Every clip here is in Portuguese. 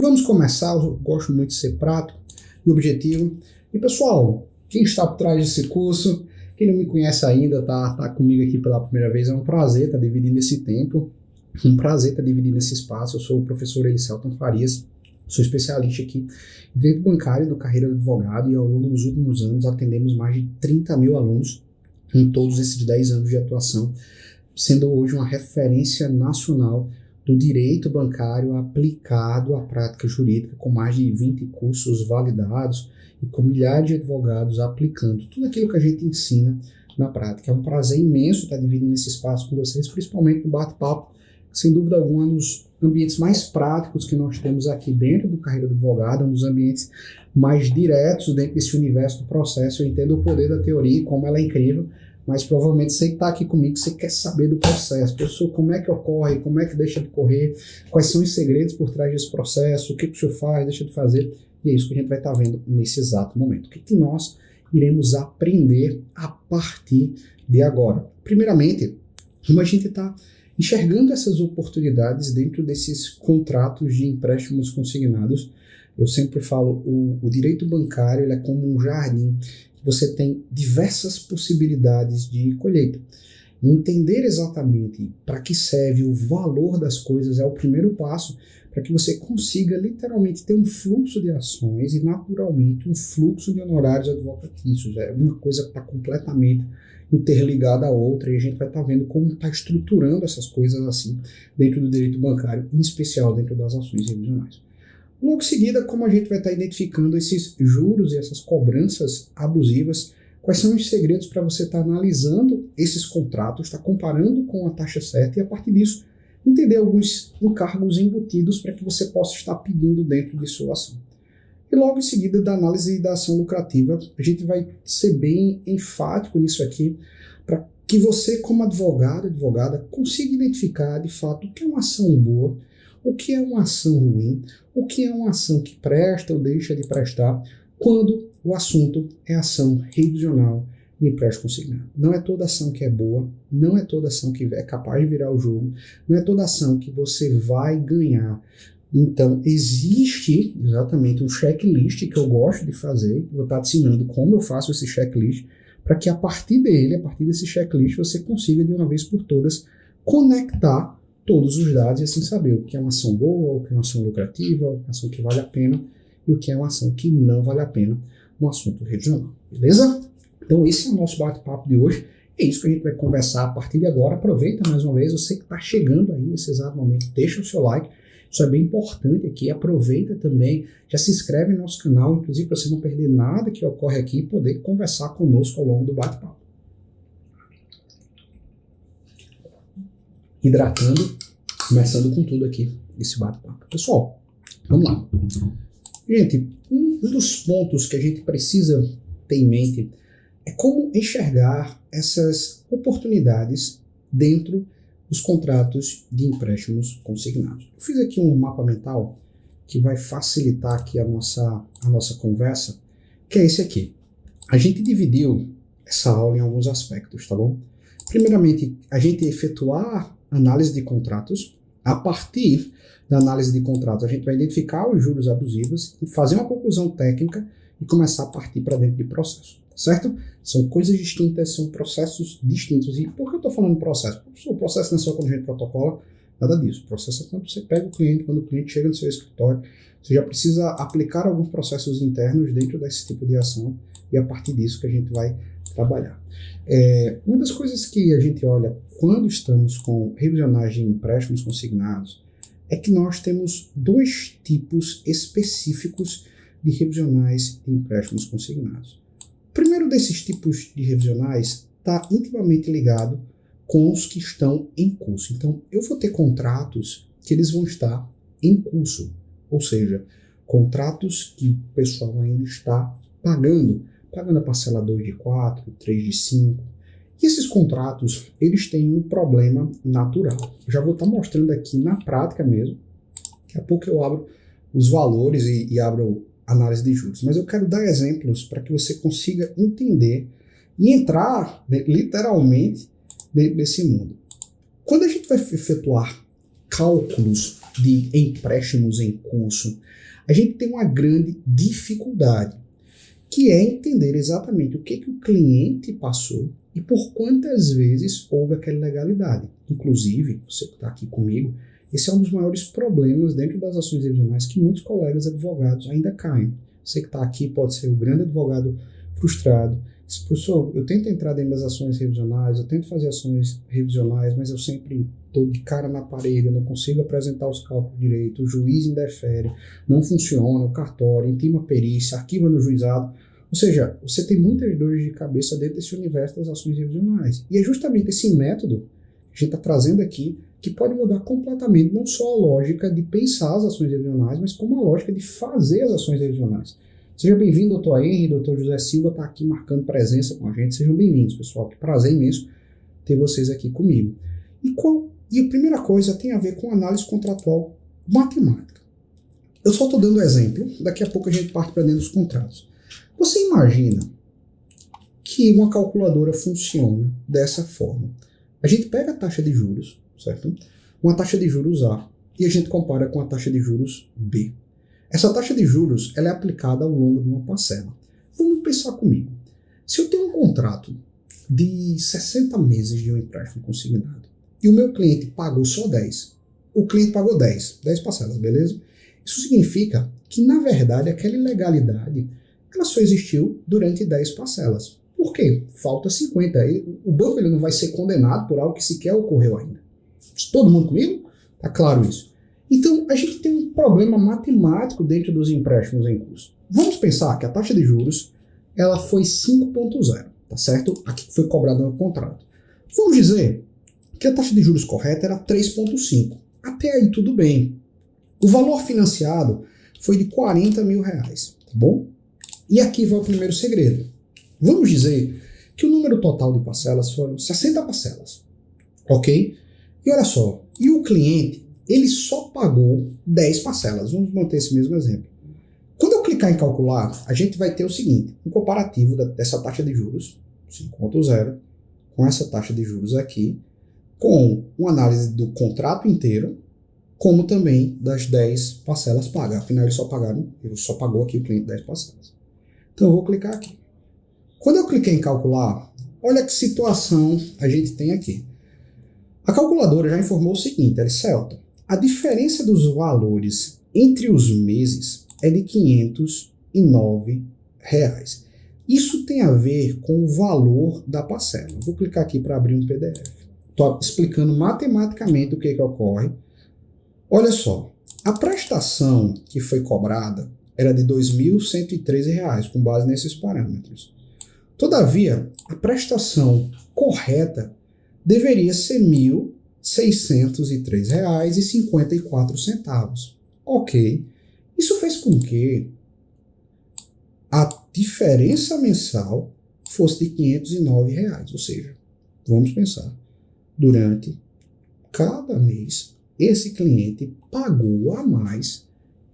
Vamos começar, eu gosto muito de ser prático e objetivo. E pessoal, quem está por trás desse curso, quem não me conhece ainda, tá comigo aqui pela primeira vez, é um prazer estar dividindo esse tempo, um prazer estar dividindo esse espaço. Eu sou o professor Elicelton Farias, sou especialista aqui em direito bancário do Carreira do Advogado e ao longo dos últimos anos atendemos mais de 30 mil alunos em todos esses 10 anos de atuação, sendo hoje uma referência nacional do direito bancário aplicado à prática jurídica, com mais de 20 cursos validados e com milhares de advogados aplicando tudo aquilo que a gente ensina na prática. É um prazer imenso estar dividindo esse espaço com vocês, principalmente no bate-papo, sem dúvida alguma, nos ambientes mais práticos que nós temos aqui dentro do Carreira do Advogado, nos ambientes mais diretos dentro desse universo do processo. Eu entendo o poder da teoria e como ela é incrível, mas provavelmente você que está aqui comigo, você quer saber do processo. Professor, como é que ocorre, como é que deixa de correr, quais são os segredos por trás desse processo, o que o senhor faz, deixa de fazer, e é isso que a gente vai estar vendo nesse exato momento. O que nós iremos aprender a partir de agora? Primeiramente, como a gente está enxergando essas oportunidades dentro desses contratos de empréstimos consignados. Eu sempre falo, o direito bancário ele é como um jardim. Você tem diversas possibilidades de colheita. Entender exatamente para que serve o valor das coisas é o primeiro passo para que você consiga literalmente ter um fluxo de ações e naturalmente um fluxo de honorários advocatícios. É uma coisa que está completamente interligada à outra e a gente vai estar vendo como está estruturando essas coisas assim dentro do direito bancário, em especial dentro das ações revisionais. Logo em seguida, como a gente vai estar identificando esses juros e essas cobranças abusivas, quais são os segredos para você estar analisando esses contratos, estar comparando com a taxa certa e, a partir disso, entender alguns encargos embutidos para que você possa estar pedindo dentro de sua ação. E logo em seguida, da análise da ação lucrativa, a gente vai ser bem enfático nisso aqui, para que você, como advogado, advogada, consiga identificar de fato o que é uma ação boa, o que é uma ação ruim, o que é uma ação que presta ou deixa de prestar, quando o assunto é ação revisional de empréstimo consignado. Não é toda ação que é boa, não é toda ação que é capaz de virar o jogo, não é toda ação que você vai ganhar. Então, existe exatamente um checklist que eu gosto de fazer, vou estar te ensinando como eu faço esse checklist, para que a partir dele, a partir desse checklist, você consiga de uma vez por todas conectar todos os dados e assim saber o que é uma ação boa, o que é uma ação lucrativa, o que é uma ação que vale a pena e o que é uma ação que não vale a pena no assunto regional, beleza? Então esse é o nosso bate-papo de hoje, é isso que a gente vai conversar a partir de agora. Aproveita mais uma vez, você que está chegando aí nesse exato momento, deixa o seu like, isso é bem importante aqui, aproveita também, já se inscreve no nosso canal, inclusive para você não perder nada que ocorre aqui e poder conversar conosco ao longo do bate-papo. Hidratando, começando com tudo aqui, esse bate-papo. Pessoal, vamos lá. Gente, um dos pontos que a gente precisa ter em mente é como enxergar essas oportunidades dentro dos contratos de empréstimos consignados. Eu fiz aqui um mapa mental que vai facilitar aqui a nossa conversa, que é esse aqui. A gente dividiu essa aula em alguns aspectos, tá bom? Primeiramente, a gente efetuar análise de contratos. A partir da análise de contratos, a gente vai identificar os juros abusivos, fazer uma conclusão técnica e começar a partir para dentro de processo, certo? São coisas distintas, são processos distintos. E por que eu estou falando processo? O processo não é só quando a gente protocola, nada disso. O processo é quando você pega o cliente, quando o cliente chega no seu escritório, você já precisa aplicar alguns processos internos dentro desse tipo de ação e a partir disso que a gente vai trabalhar. Uma das coisas que a gente olha quando estamos com revisionais de empréstimos consignados é que nós temos dois tipos específicos de revisionais de empréstimos consignados. O primeiro desses tipos de revisionais está intimamente ligado com os que estão em curso. Então, eu vou ter contratos que eles vão estar em curso, ou seja, contratos que o pessoal ainda está pagando a parcela 2 de 4, 3 de 5. E esses contratos, eles têm um problema natural. Eu já vou estar mostrando aqui na prática mesmo. Daqui a pouco eu abro os valores e abro análise de juros. Mas eu quero dar exemplos para que você consiga entender e entrar literalmente dentro desse mundo. Quando a gente vai efetuar cálculos de empréstimos em curso, a gente tem uma grande dificuldade, que é entender exatamente o que o cliente passou e por quantas vezes houve aquela ilegalidade. Inclusive, você que está aqui comigo, esse é um dos maiores problemas dentro das ações revisionais que muitos colegas advogados ainda caem. Você que está aqui pode ser o grande advogado frustrado. Professor, eu tento entrar dentro das ações revisionais, eu tento fazer ações revisionais, mas eu sempre estou de cara na parede, eu não consigo apresentar os cálculos direito, o juiz indefere, não funciona, o cartório, intima a perícia, arquiva no juizado. Ou seja, você tem muitas dores de cabeça dentro desse universo das ações revisionais. E é justamente esse método que a gente está trazendo aqui que pode mudar completamente não só a lógica de pensar as ações revisionais, mas como a lógica de fazer as ações revisionais. Seja bem-vindo, doutor Henry, doutor José Silva está aqui marcando presença com a gente. Sejam bem-vindos, pessoal. Que prazer imenso ter vocês aqui comigo. E a primeira coisa tem a ver com análise contratual matemática. Eu só estou dando exemplo, daqui a pouco a gente parte para dentro dos contratos. Você imagina que uma calculadora funciona dessa forma. A gente pega a taxa de juros, certo? Uma taxa de juros A, e a gente compara com a taxa de juros B. Essa taxa de juros ela é aplicada ao longo de uma parcela. Vamos pensar comigo. Se eu tenho um contrato de 60 meses de um empréstimo consignado e o meu cliente pagou só 10, o cliente pagou 10 parcelas, beleza? Isso significa que, na verdade, aquela ilegalidade ela só existiu durante 10 parcelas. Por quê? Falta 50. O banco ele não vai ser condenado por algo que sequer ocorreu ainda. Todo mundo comigo? Tá claro isso. Então, a gente tem um problema matemático dentro dos empréstimos em curso. Vamos pensar que a taxa de juros ela foi 5,0, tá certo? Aqui foi cobrada no contrato. Vamos dizer que a taxa de juros correta era 3,5. Até aí tudo bem. O valor financiado foi de R$40 mil, tá bom? E aqui vai o primeiro segredo. Vamos dizer que o número total de parcelas foram 60 parcelas, ok? E olha só, e o cliente ele só pagou 10 parcelas. Vamos manter esse mesmo exemplo. Quando eu clicar em calcular, a gente vai ter o seguinte, um comparativo dessa taxa de juros, 5,0, com essa taxa de juros aqui, com uma análise do contrato inteiro, como também das 10 parcelas pagas. Afinal, ele só pagou aqui o cliente 10 parcelas. Então eu vou clicar aqui. Quando eu cliquei em calcular, olha que situação a gente tem aqui. A calculadora já informou o seguinte, Celta, a diferença dos valores entre os meses é de R$509. Isso tem a ver com o valor da parcela. Vou clicar aqui para abrir um PDF. Estou explicando matematicamente o que ocorre. Olha só, a prestação que foi cobrada era de R$2.113, com base nesses parâmetros. Todavia, a prestação correta deveria ser R$1.603,54. Ok. Isso fez com que a diferença mensal fosse de R$509. Ou seja, vamos pensar, durante cada mês, esse cliente pagou a mais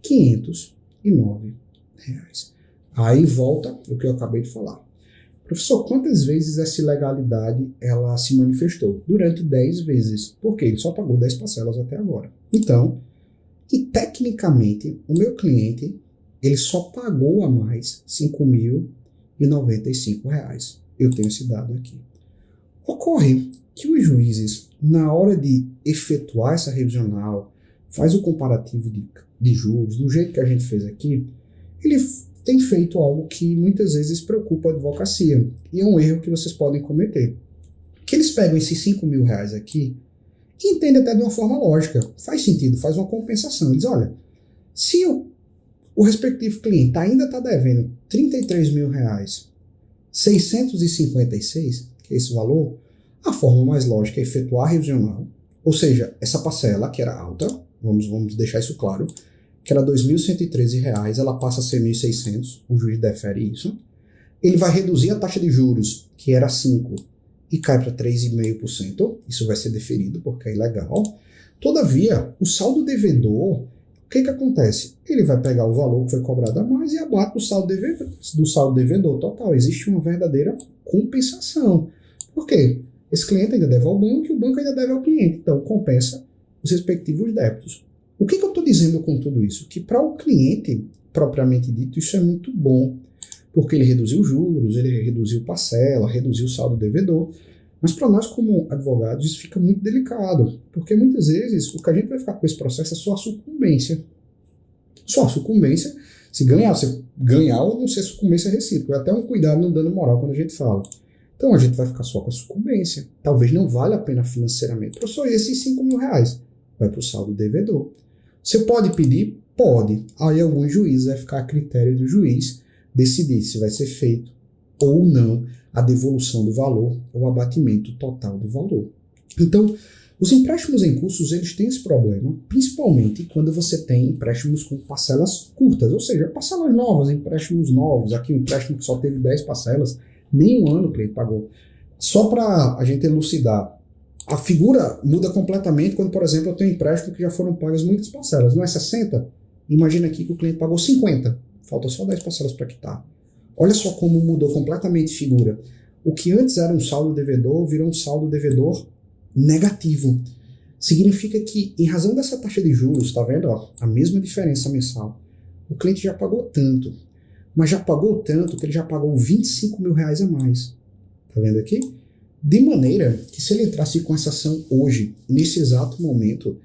R$509. Aí volta o que eu acabei de falar. Professor, quantas vezes essa ilegalidade ela se manifestou? Durante 10 vezes, porque ele só pagou 10 parcelas até agora. Então, e tecnicamente, o meu cliente ele só pagou a mais R$5.095. Eu tenho esse dado aqui. Ocorre que os juízes, na hora de efetuar essa revisional, faz o comparativo de juros, do jeito que a gente fez aqui, ele tem feito algo que muitas vezes preocupa a advocacia, e é um erro que vocês podem cometer. Que eles pegam esses R$5.000 aqui e entendem até de uma forma lógica, faz sentido, faz uma compensação. Eles olha, se o respectivo cliente ainda está devendo R$33.656, que é esse valor, a forma mais lógica é efetuar a revisional, ou seja, essa parcela que era alta, vamos deixar isso claro, que era R$2.113, ela passa a ser R$1.600, o juiz defere isso. Ele vai reduzir a taxa de juros, que era 5%, e cai para 3,5%, isso vai ser deferido porque é ilegal. Todavia, o saldo devedor, o que acontece? Ele vai pegar o valor que foi cobrado a mais e abate do saldo devedor total. Existe uma verdadeira compensação. Por quê? Esse cliente ainda deve ao banco e o banco ainda deve ao cliente, então compensa os respectivos débitos. O que eu estou dizendo com tudo isso? Que para o cliente, propriamente dito, isso é muito bom, porque ele reduziu juros, ele reduziu parcela, reduziu saldo devedor, mas para nós como advogados isso fica muito delicado, porque muitas vezes o que a gente vai ficar com esse processo é só a sucumbência. Só a sucumbência, se ganhar, você ganhar ou não ser sucumbência recíproca, é até um cuidado no dano moral quando a gente fala. Então a gente vai ficar só com a sucumbência. Talvez não valha a pena financeiramente. Professor, esses 5 mil reais vai para o saldo devedor. Você pode pedir? Pode. Aí alguns juízes vai ficar a critério do juiz decidir se vai ser feito ou não a devolução do valor ou o abatimento total do valor. Então, os empréstimos em cursos, eles têm esse problema, principalmente quando você tem empréstimos com parcelas curtas, ou seja, parcelas novas, empréstimos novos. Aqui um empréstimo que só teve 10 parcelas, nem um ano o cliente pagou. Só para a gente elucidar, a figura muda completamente quando, por exemplo, eu tenho um empréstimo que já foram pagas muitas parcelas, não é 60? Imagina aqui que o cliente pagou 50, falta só 10 parcelas para quitar. Olha só como mudou completamente a figura. O que antes era um saldo devedor virou um saldo devedor negativo. Significa que, em razão dessa taxa de juros, tá vendo? Ó, a mesma diferença mensal. O cliente já pagou tanto, mas já pagou tanto que ele já pagou 25 mil reais a mais. Tá vendo aqui? De maneira que se ele entrasse com essa ação hoje, nesse exato momento,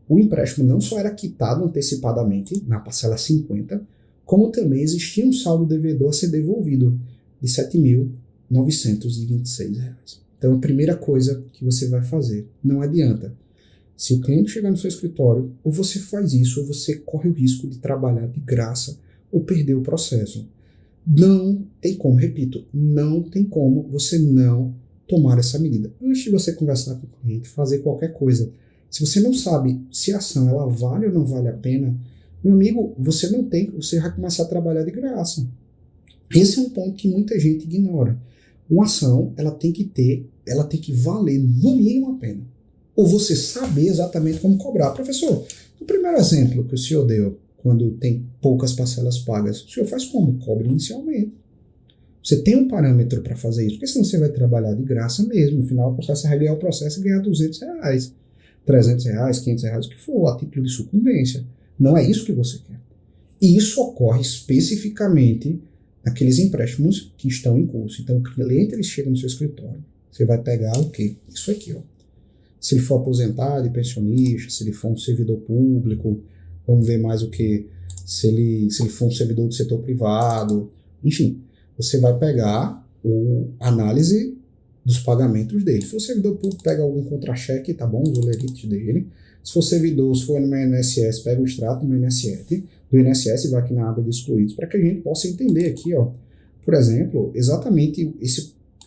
o empréstimo não só era quitado antecipadamente, na parcela 50, como também existia um saldo devedor a ser devolvido de R$ 7.926. Então, a primeira coisa que você vai fazer, não adianta. Se o cliente chegar no seu escritório, ou você faz isso, ou você corre o risco de trabalhar de graça, ou perder o processo. Não tem como, repito, não tem como você não tomar essa medida. Antes de você conversar com o cliente, fazer qualquer coisa, se você não sabe se a ação ela vale ou não vale a pena, meu amigo, você vai começar a trabalhar de graça. Esse é um ponto que muita gente ignora. Uma ação, ela tem que valer no mínimo a pena. Ou você saber exatamente como cobrar. Professor, o primeiro exemplo que o senhor deu, quando tem poucas parcelas pagas, o senhor faz como? Cobre inicialmente. Você tem um parâmetro para fazer isso, porque senão você vai trabalhar de graça mesmo. No final, o processo vai ganhar o processo e ganhar R$200, R$300, R$500, o que for, a título de sucumbência. Não é isso que você quer. E isso ocorre especificamente naqueles empréstimos que estão em curso. Então, o cliente ele chega no seu escritório, você vai pegar o quê? Isso aqui, ó. Se ele for aposentado e pensionista, se ele for um servidor público, vamos ver mais o que, se ele for um servidor do setor privado, enfim, você vai pegar a análise dos pagamentos dele. Se for servidor público, pega algum contra-cheque, tá bom? Os olerites dele. Se for servidor, se for no INSS, pega o extrato do INSS vai aqui na aba de excluídos, para que a gente possa entender aqui, ó, por exemplo, exatamente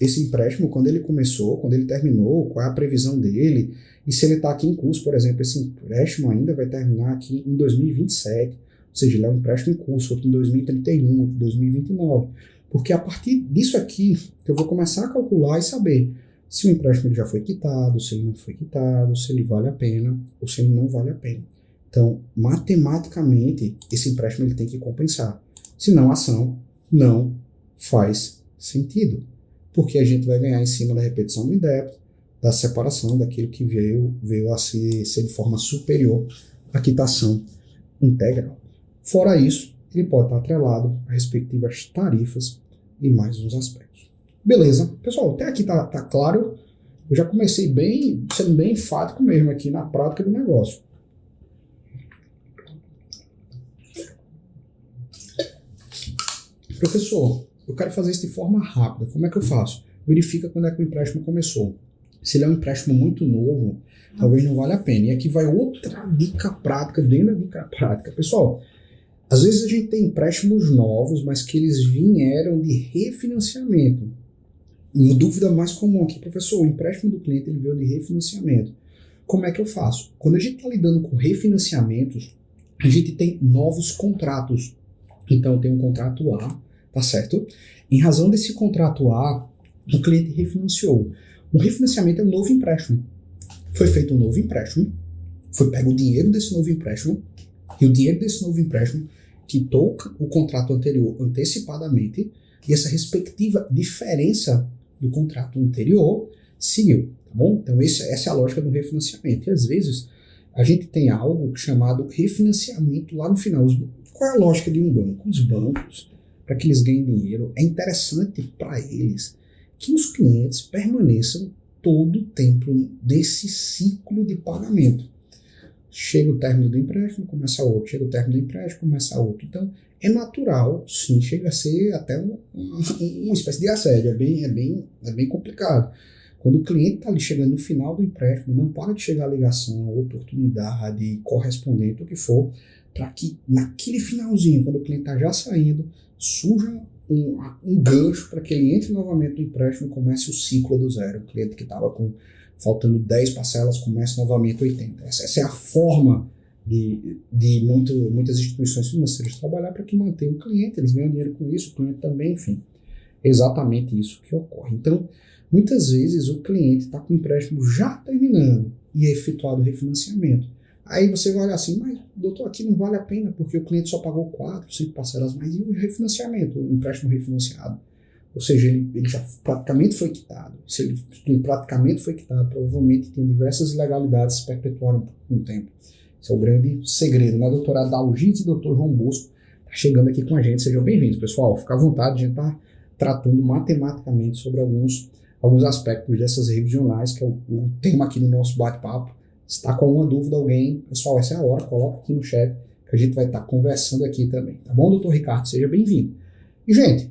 esse empréstimo, quando ele começou, quando ele terminou, qual é a previsão dele, e se ele está aqui em curso, por exemplo, esse empréstimo ainda vai terminar aqui em 2027, ou seja, ele é um empréstimo em curso, outro em 2031, outro em 2029, porque a partir disso aqui, que eu vou começar a calcular e saber se o empréstimo ele já foi quitado, se ele não foi quitado, se ele vale a pena, ou se ele não vale a pena. Então, matematicamente, esse empréstimo ele tem que compensar, senão a ação não faz sentido. Porque a gente vai ganhar em cima da repetição do débito, da separação daquilo que veio a ser de forma superior à quitação integral. Fora isso, ele pode estar atrelado a respectivas tarifas e mais uns aspectos. Beleza? Pessoal, até aqui tá claro. Eu já comecei sendo bem enfático mesmo aqui na prática do negócio. Professor, eu quero fazer isso de forma rápida. Como é que eu faço? Verifica quando é que o empréstimo começou. Se ele é um empréstimo muito novo, talvez não valha a pena. E aqui vai outra dica prática, dentro da dica prática. Pessoal, às vezes a gente tem empréstimos novos, mas que eles vieram de refinanciamento. Uma dúvida mais comum aqui, professor, o empréstimo do cliente ele veio de refinanciamento. Como é que eu faço? Quando a gente está lidando com refinanciamentos, a gente tem novos contratos. Então tem um contrato A, tá certo? Em razão desse contrato A, o cliente refinanciou. Um refinanciamento é um novo empréstimo. Foi feito um novo empréstimo, foi pego o dinheiro desse novo empréstimo, e o dinheiro desse novo empréstimo quitou o contrato anterior antecipadamente, e essa respectiva diferença do contrato anterior seguiu, tá bom? Então essa é a lógica do refinanciamento. E às vezes a gente tem algo chamado refinanciamento lá no final. Qual é a lógica de um banco? Os bancos, para que eles ganhem dinheiro, é interessante para eles que os clientes permaneçam todo o tempo desse ciclo de pagamento. Chega o término do empréstimo, começa outro. Chega o término do empréstimo, começa outro. Então, é natural, sim, chega a ser até uma espécie de assédio. É bem complicado. Quando o cliente está ali chegando no final do empréstimo, não para de chegar a ligação, a oportunidade, correspondente, o que for, para que naquele finalzinho, quando o cliente está já saindo, surja um gancho para que ele entre novamente no empréstimo e comece o ciclo do zero. O cliente que estava faltando 10 parcelas comece novamente 80. Essa é a forma de muitas instituições financeiras trabalhar para que mantenham o cliente, eles ganham dinheiro com isso, o cliente também, enfim. É exatamente isso que ocorre. Então, muitas vezes o cliente está com o empréstimo já terminando e é efetuado o refinanciamento. Aí você vai olhar assim, mas doutor, aqui não vale a pena porque o cliente só pagou 4, 5 parcelas mais e o refinanciamento, o empréstimo refinanciado. Ou seja, ele já praticamente foi quitado. Se ele praticamente foi quitado, provavelmente tem diversas ilegalidades que se perpetuaram com o tempo. Esse é o grande segredo. Na doutora Dalgise e doutor João Bosco está chegando aqui com a gente. Sejam bem-vindos, pessoal. Fica à vontade, a gente está tratando matematicamente sobre alguns aspectos dessas revisionais, que é o tema aqui do nosso bate-papo. Se está com alguma dúvida alguém, pessoal, essa é a hora, coloca aqui no chat que a gente vai estar conversando aqui também. Tá bom, doutor Ricardo? Seja bem-vindo. E, gente,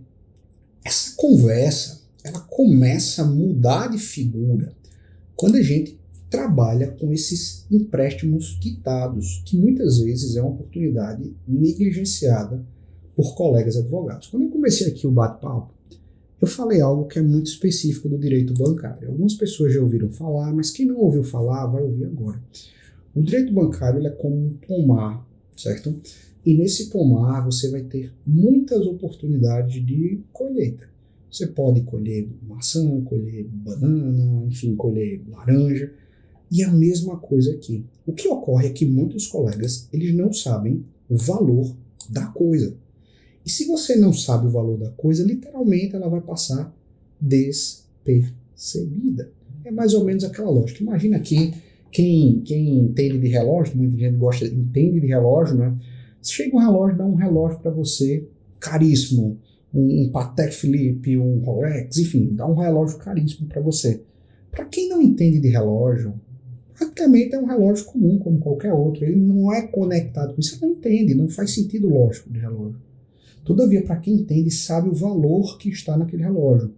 essa conversa, ela começa a mudar de figura quando a gente trabalha com esses empréstimos quitados, que muitas vezes é uma oportunidade negligenciada por colegas advogados. Quando eu comecei aqui o bate-papo, eu falei algo que é muito específico do direito bancário. Algumas pessoas já ouviram falar, mas quem não ouviu falar vai ouvir agora. O direito bancário ele é como um pomar, certo? E nesse pomar você vai ter muitas oportunidades de colheita. Você pode colher maçã, colher banana, enfim, colher laranja. E a mesma coisa aqui. O que ocorre é que muitos colegas eles não sabem o valor da coisa. E se você não sabe o valor da coisa, literalmente ela vai passar despercebida. É mais ou menos aquela lógica. Imagina aqui, quem entende de relógio, muita gente entende de relógio, né? Chega um relógio, dá um relógio para você caríssimo, um Patek Philippe, um Rolex, enfim, dá um relógio caríssimo para você. Para quem não entende de relógio, praticamente é um relógio comum, como qualquer outro. Ele não é conectado com isso, ele não entende, não faz sentido lógico de relógio. Todavia, para quem entende, sabe o valor que está naquele relógio.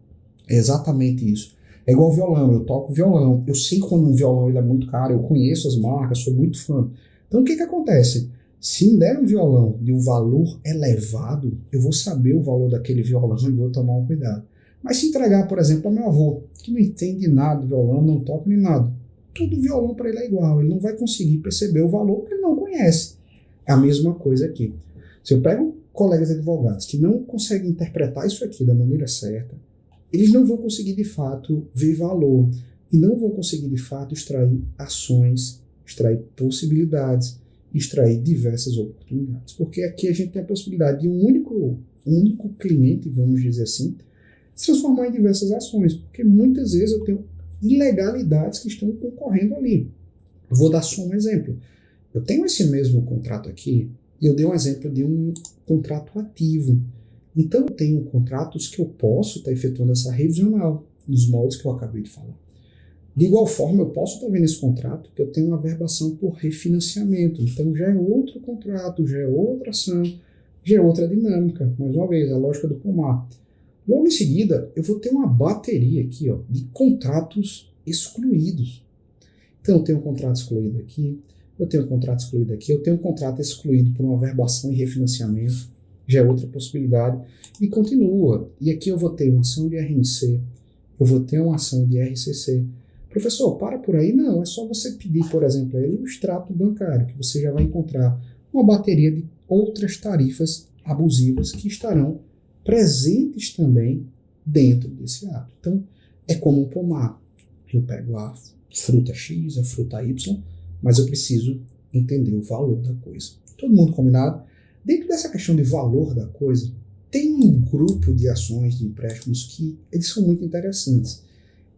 É exatamente isso. É igual violão, eu toco violão. Eu sei quando um violão ele é muito caro, eu conheço as marcas, sou muito fã. Então, o que acontece? Se me der um violão de um valor elevado, eu vou saber o valor daquele violão e vou tomar um cuidado. Mas se entregar, por exemplo, ao meu avô, que não entende nada de violão, não toca nem nada, todo violão para ele é igual, ele não vai conseguir perceber o valor porque ele não conhece. É a mesma coisa aqui. Se eu pego colegas advogados que não conseguem interpretar isso aqui da maneira certa, eles não vão conseguir de fato ver valor e não vão conseguir de fato extrair ações, extrair possibilidades, extrair diversas oportunidades. Porque aqui a gente tem a possibilidade de um único cliente, vamos dizer assim, se transformar em diversas ações, porque muitas vezes eu tenho ilegalidades que estão concorrendo ali. Eu vou dar só um exemplo. Eu tenho esse mesmo contrato aqui, e eu dei um exemplo de um contrato ativo. Então, eu tenho contratos que eu posso estar efetuando essa revisional, nos moldes que eu acabei de falar. De igual forma, eu posso estar vendo esse contrato que eu tenho uma averbação por refinanciamento. Então, já é outro contrato, já é outra ação, já é outra dinâmica. Mais uma vez, a lógica do pomar. Logo em seguida, eu vou ter uma bateria aqui de contratos excluídos. Então, eu tenho um contrato excluído aqui, eu tenho um contrato excluído aqui, eu tenho um contrato excluído por uma averbação e refinanciamento, já é outra possibilidade, e continua. E aqui eu vou ter uma ação de RMC, eu vou ter uma ação de RCC. Professor, para por aí? Não, é só você pedir, por exemplo, a ele o extrato bancário, que você já vai encontrar uma bateria de outras tarifas abusivas que estarão presentes também dentro desse ato. Então, é como um pomar. Eu pego a fruta X, a fruta Y, mas eu preciso entender o valor da coisa. Todo mundo combinado? Dentro dessa questão de valor da coisa, tem um grupo de ações de empréstimos que eles são muito interessantes,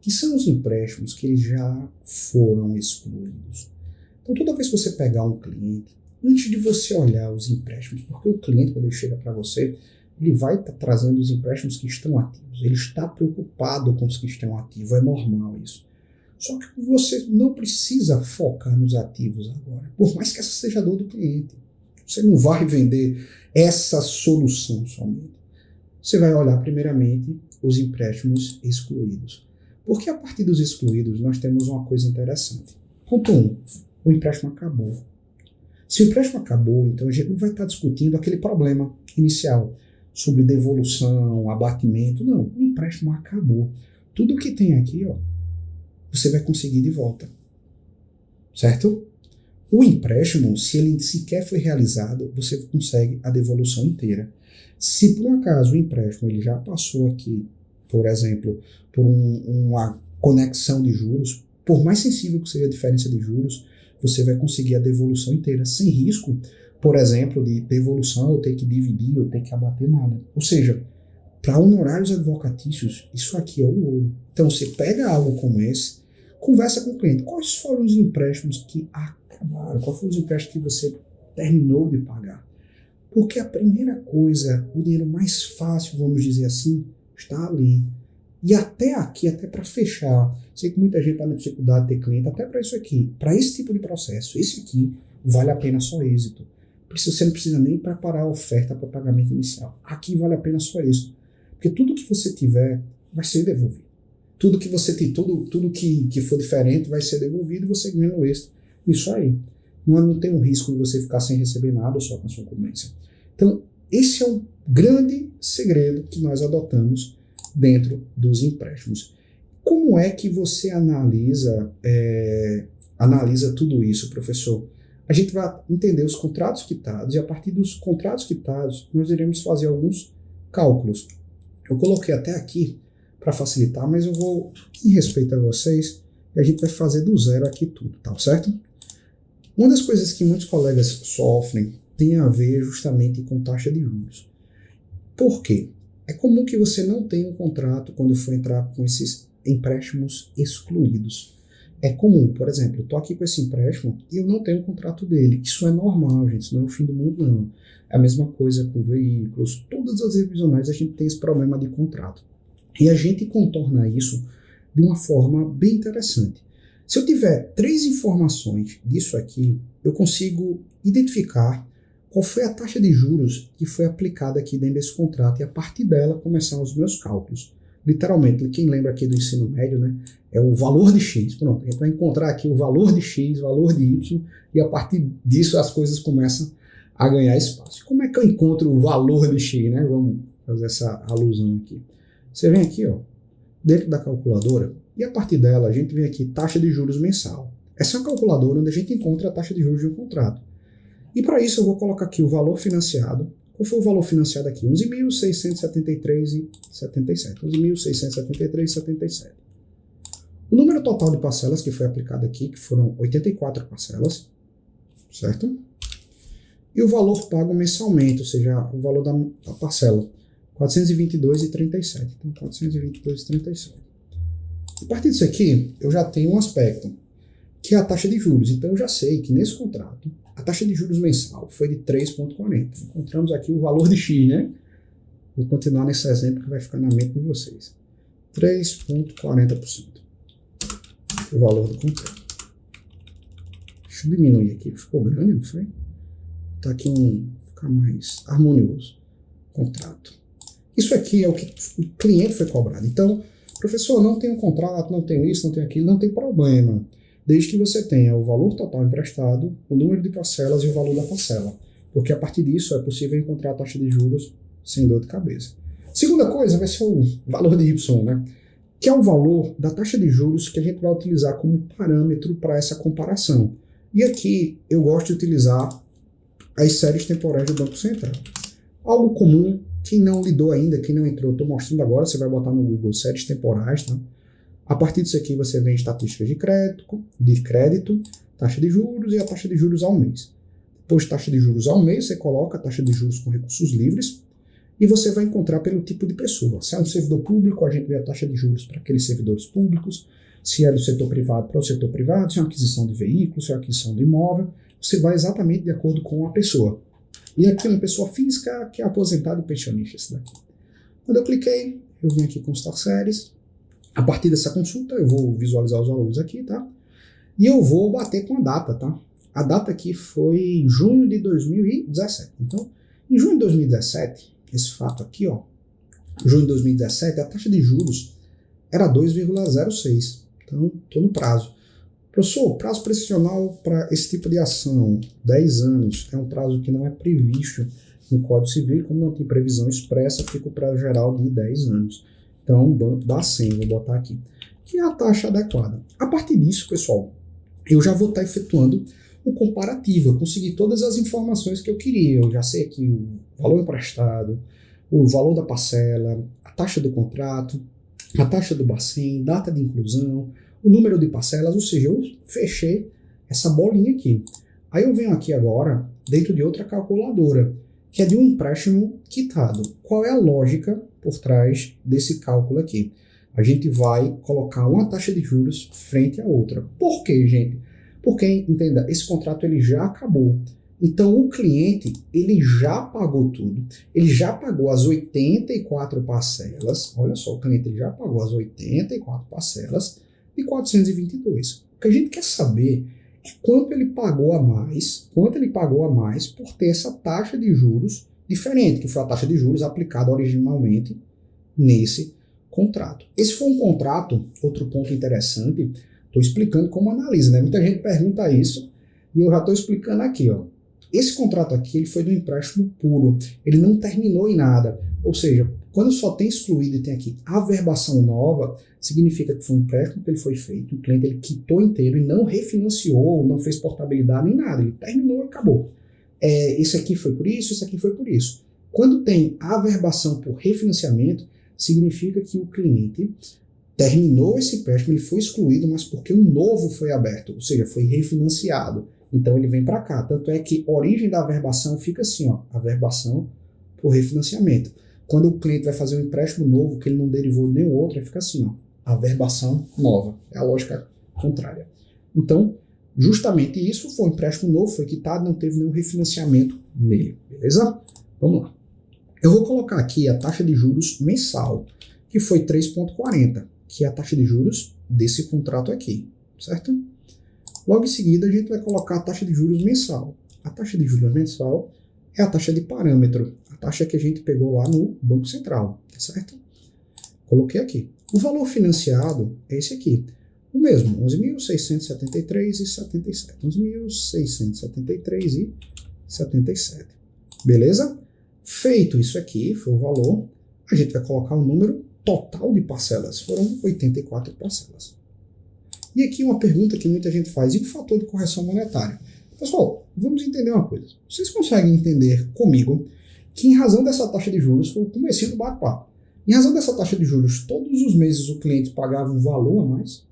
que são os empréstimos que eles já foram excluídos. Então, toda vez que você pegar um cliente, antes de você olhar os empréstimos, porque o cliente, quando ele chega para você, ele vai estar trazendo os empréstimos que estão ativos. Ele está preocupado com os que estão ativos, é normal isso. Só que você não precisa focar nos ativos agora, por mais que essa seja a dor do cliente. Você não vai vender essa solução somente. Você vai olhar primeiramente os empréstimos excluídos. Porque a partir dos excluídos nós temos uma coisa interessante. Ponto 1, o empréstimo acabou. Se o empréstimo acabou, então a gente não vai estar discutindo aquele problema inicial sobre devolução, abatimento. Não, o empréstimo acabou. Tudo que tem aqui, ó, você vai conseguir de volta. Certo? O empréstimo, se ele sequer foi realizado, você consegue a devolução inteira. Se por um acaso o empréstimo ele já passou aqui, por exemplo, por uma conexão de juros, por mais sensível que seja a diferença de juros, você vai conseguir a devolução inteira, sem risco, por exemplo, de devolução, ou ter que dividir, ou ter que abater nada. Ou seja, para honorários advocatícios, isso aqui é o ouro. Então, você pega algo como esse, conversa com o cliente. Quais foram os empréstimos que acabaram? Quais foram os empréstimos que você terminou de pagar? Porque a primeira coisa, o dinheiro mais fácil, vamos dizer assim, está ali. E até aqui, até para fechar, sei que muita gente está na dificuldade de ter cliente, até para isso aqui, para esse tipo de processo, esse aqui vale a pena só êxito. Você não precisa nem preparar a oferta para pagamento inicial. Aqui vale a pena só êxito. Porque tudo que você tiver vai ser devolvido. Tudo que você tem, tudo que for diferente vai ser devolvido e você ganha o êxito. Isso aí. Não tem um risco de você ficar sem receber nada só com a sua incumbência. Então, esse é um grande segredo que nós adotamos dentro dos empréstimos. Como é que você analisa tudo isso, professor? A gente vai entender os contratos quitados e a partir dos contratos quitados nós iremos fazer alguns cálculos. Eu coloquei até aqui para facilitar, mas eu vou, em respeito a vocês, a gente vai fazer do zero aqui tudo, tá certo? Uma das coisas que muitos colegas sofrem tem a ver justamente com taxa de juros. Por quê? É comum que você não tenha um contrato quando for entrar com esses empréstimos excluídos. É comum, por exemplo, eu estou aqui com esse empréstimo e eu não tenho um contrato dele. Isso é normal, gente, isso não é o fim do mundo, não. É a mesma coisa com veículos, todas as revisionais a gente tem esse problema de contrato. E a gente contorna isso de uma forma bem interessante. Se eu tiver 3 informações disso aqui, eu consigo identificar qual foi a taxa de juros que foi aplicada aqui dentro desse contrato e a partir dela começar os meus cálculos. Literalmente, quem lembra aqui do ensino médio, né, é o valor de X. Pronto, a gente vai encontrar aqui o valor de X, o valor de Y e a partir disso as coisas começam a ganhar espaço. Como é que eu encontro o valor de X, né? Vamos fazer essa alusão aqui. Você vem aqui, ó, dentro da calculadora e a partir dela a gente vem aqui taxa de juros mensal. Essa é uma calculadora onde a gente encontra a taxa de juros de um contrato. E para isso eu vou colocar aqui o valor financiado. Qual foi o valor financiado aqui? 11.673,77. 11.673,77. O número total de parcelas que foi aplicado aqui, que foram 84 parcelas, certo? E o valor pago mensalmente, ou seja, o valor da parcela, 422,37. Então, 422,37. A partir disso aqui, eu já tenho um aspecto, que é a taxa de juros. Então, eu já sei que nesse contrato, a taxa de juros mensal foi de 3,40. Encontramos aqui o valor de X, né? Vou continuar nesse exemplo que vai ficar na mente de vocês. 3,40%. O valor do contrato. Deixa eu diminuir aqui. Ficou grande, não foi? Tá aqui ficar mais harmonioso. Contrato. Isso aqui é o que o cliente foi cobrado. Então, professor, não tenho contrato, não tenho isso, não tenho aquilo, não tem problema. Desde que você tenha o valor total emprestado, o número de parcelas e o valor da parcela. Porque a partir disso é possível encontrar a taxa de juros sem dor de cabeça. Segunda coisa vai ser o valor de Y, né? Que é o valor da taxa de juros que a gente vai utilizar como parâmetro para essa comparação. E aqui eu gosto de utilizar as séries temporais do Banco Central. Algo comum, quem não lidou ainda, quem não entrou, estou mostrando agora, você vai botar no Google séries temporais, tá? A partir disso aqui você vê estatísticas de crédito, taxa de juros e a taxa de juros ao mês. Depois de taxa de juros ao mês, você coloca a taxa de juros com recursos livres e você vai encontrar pelo tipo de pessoa. Se é um servidor público, a gente vê a taxa de juros para aqueles servidores públicos. se é do setor privado para o setor privado, se é uma aquisição de veículo, se é uma aquisição de imóvel, você vai exatamente de acordo com a pessoa. E aqui uma pessoa física que é aposentada e pensionista, esse daqui. Quando eu cliquei, eu vim aqui constar séries. A partir dessa consulta, eu vou visualizar os valores aqui, tá? E eu vou bater com a data, tá? A data aqui foi junho de 2017. Então, em junho de 2017, esse fato aqui, ó, junho de 2017, a taxa de juros era 2,06. Então, estou no prazo. Professor, prazo prescricional para esse tipo de ação, 10 anos, é um prazo que não é previsto no Código Civil, como não tem previsão expressa, fica o prazo geral de 10 anos. Então, o banco dá 100, vou botar aqui, que é a taxa adequada. A partir disso, pessoal, eu já vou estar efetuando o comparativo, eu consegui todas as informações que eu queria, eu já sei aqui o valor emprestado, o valor da parcela, a taxa do contrato, a taxa do Bacen, data de inclusão, o número de parcelas, ou seja, eu fechei essa bolinha aqui. Aí eu venho aqui agora, dentro de outra calculadora, que é de um empréstimo quitado. Qual é a lógica por trás desse cálculo aqui? A gente vai colocar uma taxa de juros frente à outra. Por quê, gente? Porque, entenda, esse contrato ele já acabou. Então o cliente ele já pagou tudo, ele já pagou as 84 parcelas, olha só, o cliente ele já pagou as 84 parcelas de 422. O que a gente quer saber é quanto ele pagou a mais, por ter essa taxa de juros diferente, que foi a taxa de juros aplicada originalmente nesse contrato. Esse foi um contrato, outro ponto interessante, estou explicando como analisa, né? Muita gente pergunta isso e eu já estou explicando aqui, ó. Esse contrato aqui ele foi do empréstimo puro, ele não terminou em nada, ou seja, quando só tem excluído e tem aqui averbação nova, significa que foi um empréstimo que ele foi feito, o cliente ele quitou inteiro e não refinanciou, não fez portabilidade nem nada, ele terminou e acabou. Esse aqui foi por isso, esse aqui foi por isso. Quando tem averbação por refinanciamento, significa que o cliente terminou esse empréstimo, ele foi excluído, mas porque um novo foi aberto, ou seja, foi refinanciado. Então ele vem para cá. Tanto é que a origem da averbação fica assim, ó, averbação por refinanciamento. Quando o cliente vai fazer um empréstimo novo, que ele não derivou nenhum outro, fica assim, ó, averbação nova. É a lógica contrária. Então, justamente isso foi um empréstimo novo, foi quitado, não teve nenhum refinanciamento nele. Beleza? Vamos lá. Eu vou colocar aqui a taxa de juros mensal, que foi 3,40, que é a taxa de juros desse contrato aqui, certo? Logo em seguida, a gente vai colocar a taxa de juros mensal. A taxa de juros mensal é a taxa de parâmetro, a taxa que a gente pegou lá no Banco Central, tá certo? Coloquei aqui. O valor financiado é esse aqui, o mesmo, 11.673,77. 11.673,77. Beleza? Feito isso aqui, foi o valor, a gente vai colocar o número total de parcelas. Foram 84 parcelas. E aqui uma pergunta que muita gente faz, e o fator de correção monetária? Pessoal, vamos entender uma coisa. Vocês conseguem entender comigo que em razão dessa taxa de juros, foi o comecinho do bate-papo, em razão dessa taxa de juros, todos os meses o cliente pagava um valor a mais?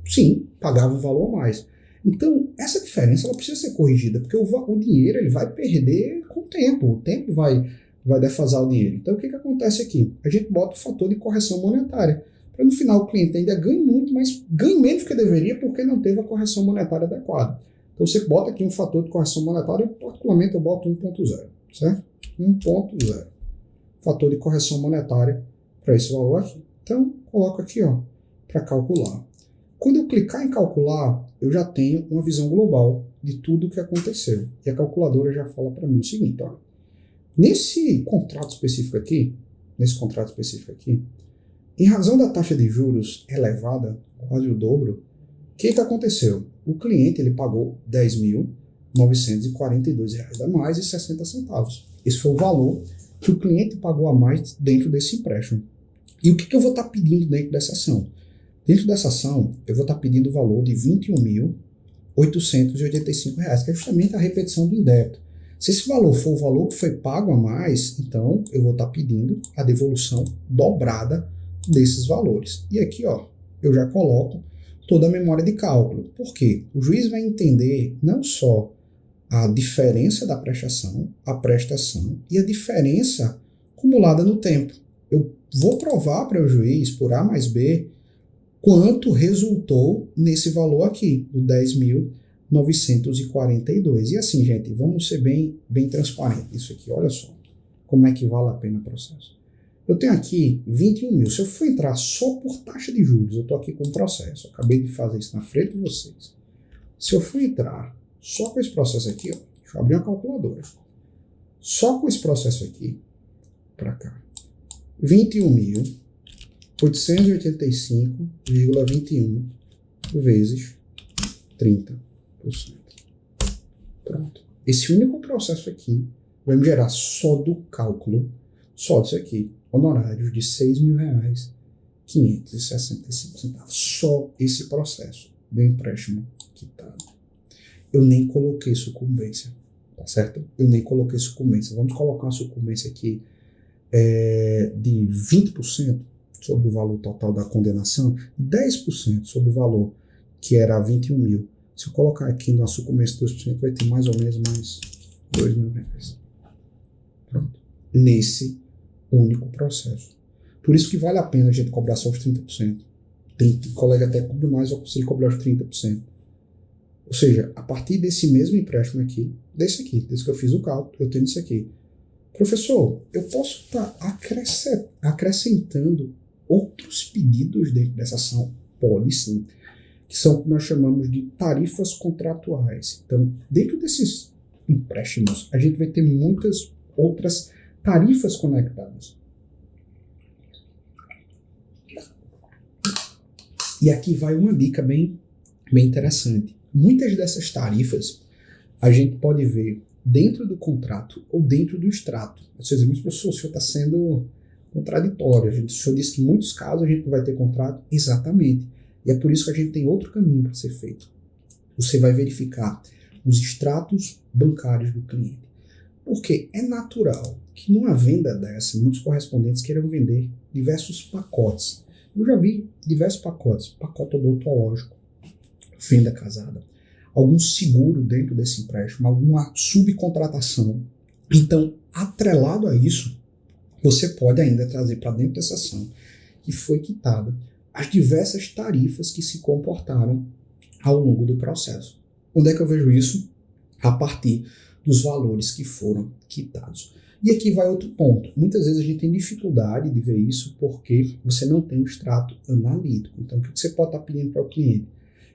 Sim, pagava um valor a mais. Então, essa diferença ela precisa ser corrigida, porque o dinheiro ele vai perder com o tempo vai defasar o dinheiro. Então, o que acontece aqui? A gente bota o fator de correção monetária, para no final o cliente ainda ganhe muito, mas ganhe menos que deveria porque não teve a correção monetária adequada. Então você bota aqui um fator de correção monetária, particularmente eu boto 1.0, certo? 1.0. Fator de correção monetária para esse valor aqui. Então, coloco aqui, ó, para calcular. Quando eu clicar em calcular, eu já tenho uma visão global de tudo o que aconteceu. E a calculadora já fala para mim o seguinte, ó. Nesse contrato específico aqui, em razão da taxa de juros elevada, quase o dobro, o que aconteceu? O cliente ele pagou R$ 10.942 a mais e 60 centavos. Esse foi o valor que o cliente pagou a mais dentro desse empréstimo. E o que eu vou estar pedindo dentro dessa ação? Dentro dessa ação, eu vou estar pedindo o valor de R$ 21.885, que é justamente a repetição do débito. Se esse valor for o valor que foi pago a mais, então eu vou estar pedindo a devolução dobrada desses valores. E aqui, ó, eu já coloco toda a memória de cálculo. Por quê? O juiz vai entender não só a diferença da prestação, a prestação e a diferença acumulada no tempo. Eu vou provar para o juiz, por A mais B, quanto resultou nesse valor aqui, do 10.942. E assim, gente, vamos ser bem transparentes. Isso aqui, olha só, como é que vale a pena o processo. Eu tenho aqui 21 mil. Se eu for entrar só por taxa de juros, eu estou aqui com um processo. Eu acabei de fazer isso na frente de vocês. Se eu for entrar só com esse processo aqui, ó, deixa eu abrir uma calculadora. Só com esse processo aqui, para cá, 21.885,21 vezes 30%. Pronto. Esse único processo aqui vai me gerar só do cálculo, só disso aqui, honorários de R$6.565. Só esse processo do empréstimo quitado. Eu nem coloquei sucumbência, tá certo? Eu nem coloquei sucumbência. Vamos colocar uma sucumbência aqui de 20% sobre o valor total da condenação, 10% sobre o valor que era 21 mil. Se eu colocar aqui na sucumbência 2%, vai ter mais ou menos mais R$2.000. Pronto. Nesse único processo. Por isso que vale a pena a gente cobrar só os 30%. Tem colega até que cobra mais, eu consigo cobrar os 30%. Ou seja, a partir desse mesmo empréstimo aqui, desse que eu fiz o cálculo, eu tenho isso aqui. Professor, eu posso estar acrescentando outros pedidos dentro dessa ação? Pode sim, que são o que nós chamamos de tarifas contratuais. Então, dentro desses empréstimos, a gente vai ter muitas outras tarifas conectadas. E aqui vai uma dica bem interessante. Muitas dessas tarifas a gente pode ver dentro do contrato ou dentro do extrato. Ou seja, mas professor, o senhor está sendo contraditório. O senhor disse que em muitos casos a gente não vai ter contrato. Exatamente. E é por isso que a gente tem outro caminho para ser feito. Você vai verificar os extratos bancários do cliente. Porque é natural que numa venda dessa, muitos correspondentes queiram vender diversos pacotes. Eu já vi diversos pacotes. Pacote odontológico, venda casada, algum seguro dentro desse empréstimo, alguma subcontratação. Então, atrelado a isso, você pode ainda trazer para dentro dessa ação que foi quitada as diversas tarifas que se comportaram ao longo do processo. Onde é que eu vejo isso? A partir dos valores que foram quitados. E aqui vai outro ponto. Muitas vezes a gente tem dificuldade de ver isso porque você não tem o extrato analítico. Então, o que você pode estar pedindo para o cliente?